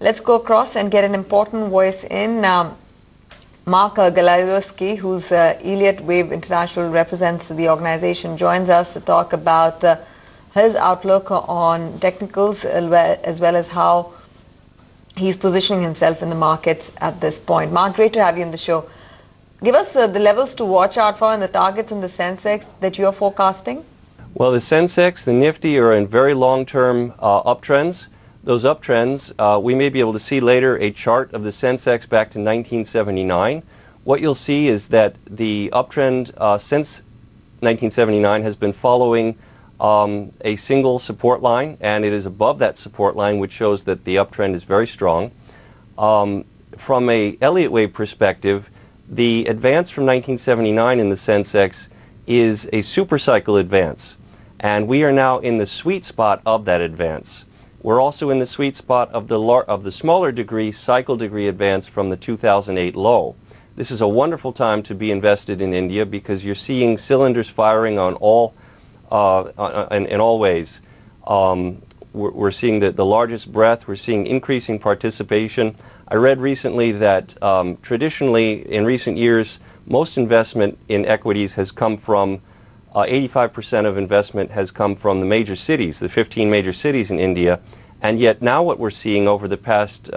Let's go across and get an important voice in. Mark Galasiewski, who's Elliot Wave International, represents the organization, joins us to talk about his outlook on technicals as well as how he's positioning himself in the markets at this point. Mark, great to have you on the show. Give us the levels to watch out for and the targets on the Sensex that you're forecasting. Well, the Sensex, the Nifty are in very long-term uptrends. Those uptrends, we may be able to see later a chart of the Sensex back to 1979. What you'll see is that the uptrend since 1979 has been following a single support line, and it is above that support line, which shows that the uptrend is very strong. From a Elliott wave perspective, the advance from 1979 in the Sensex is a supercycle advance, and we are now in the sweet spot of that advance. We're also in the sweet spot of the smaller degree, cycle degree advance from the 2008 low. This is a wonderful time to be invested in India because you're seeing cylinders firing on all in all ways. We're seeing the largest breadth. We're seeing increasing participation. I read recently that traditionally in recent years, most investment in equities has come from 85% of investment has come from the major cities, the 15 major cities in India, and yet now what we're seeing over the past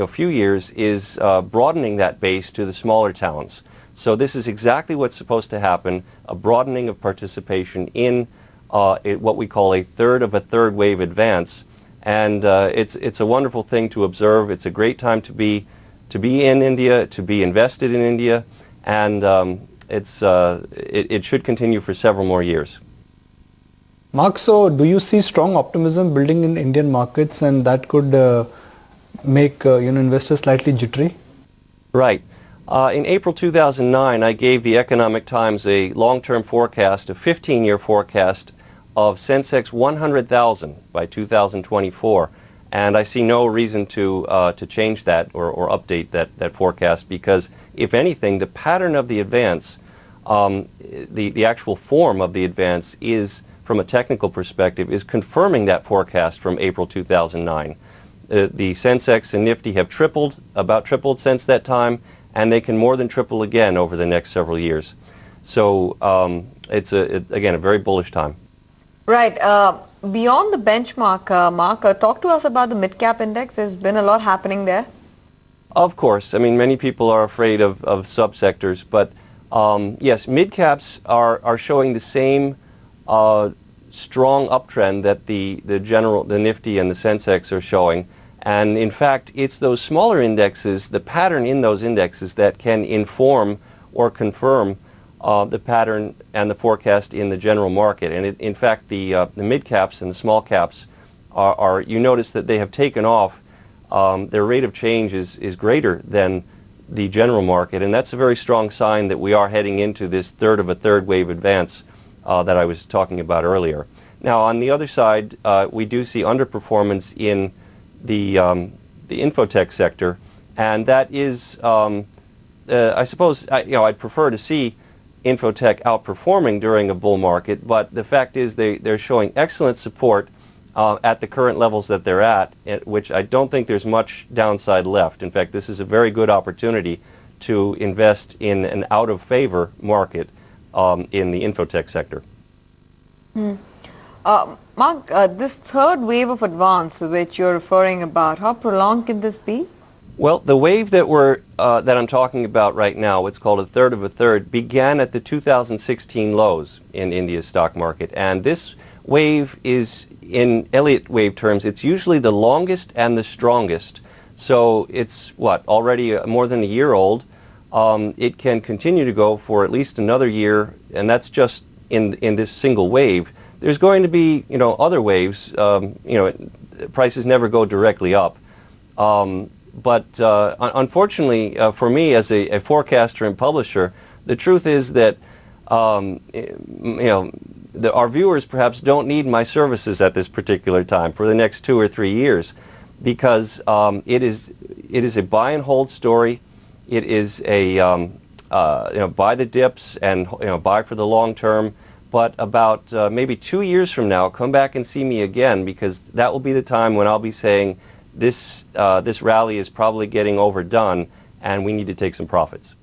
few years is broadening that base to the smaller towns. So this is exactly what's supposed to happen, a broadening of participation in what we call a third of a third wave advance, and it's a wonderful thing to observe. It's a great time to be in India, to be invested in India, and it should continue for several more years. Mark, so do you see strong optimism building in Indian markets, and that could make investors slightly jittery? Right. In April 2009, I gave the Economic Times a long-term forecast, a 15-year forecast of Sensex 100,000 by 2024, and I see no reason to change that or update that forecast, because if anything, the pattern of the advance, the actual form of the advance is, from a technical perspective, is confirming that forecast from April 2009. The Sensex and Nifty have about tripled since that time, and they can more than triple again over the next several years. So it's again a very bullish time. Right. Beyond the benchmark, Mark, talk to us about the Midcap index. There's been a lot happening there. Of course. I mean, many people are afraid of subsectors, but yes, Midcaps are showing the same strong uptrend that the Nifty and the Sensex are showing. And in fact, it's those smaller indexes, the pattern in those indexes, that can inform or confirm the pattern and the forecast in the general market. And in fact, the mid-caps and the small caps are, you notice that they have taken off. Their rate of change is greater than the general market, and that's a very strong sign that we are heading into this third of a third wave advance that I was talking about earlier. Now, on the other side, we do see underperformance in the infotech sector, and that is, I suppose, I'd prefer to see infotech outperforming during a bull market, but the fact is they're showing excellent support at the current levels that they're at, which I don't think there's much downside left. In fact, this is a very good opportunity to invest in an out-of-favor market in the infotech sector. Mark, this third wave of advance which you're referring about, how prolonged can this be? Well, the wave that I'm talking about right now, what's called a third of a third, began at the 2016 lows in India's stock market, and this wave is, in Elliott wave terms, it's usually the longest and the strongest. So it's already more than a year old. It can continue to go for at least another year, and that's just in this single wave. There's going to be other waves. Prices never go directly up. But unfortunately for me as a forecaster and publisher, the truth is that our viewers perhaps don't need my services at this particular time for the next 2 or 3 years, because it is a buy and hold story. It is a buy the dips and buy for the long term. But about maybe 2 years from now, come back and see me again, because that will be the time when I'll be saying this rally is probably getting overdone and we need to take some profits.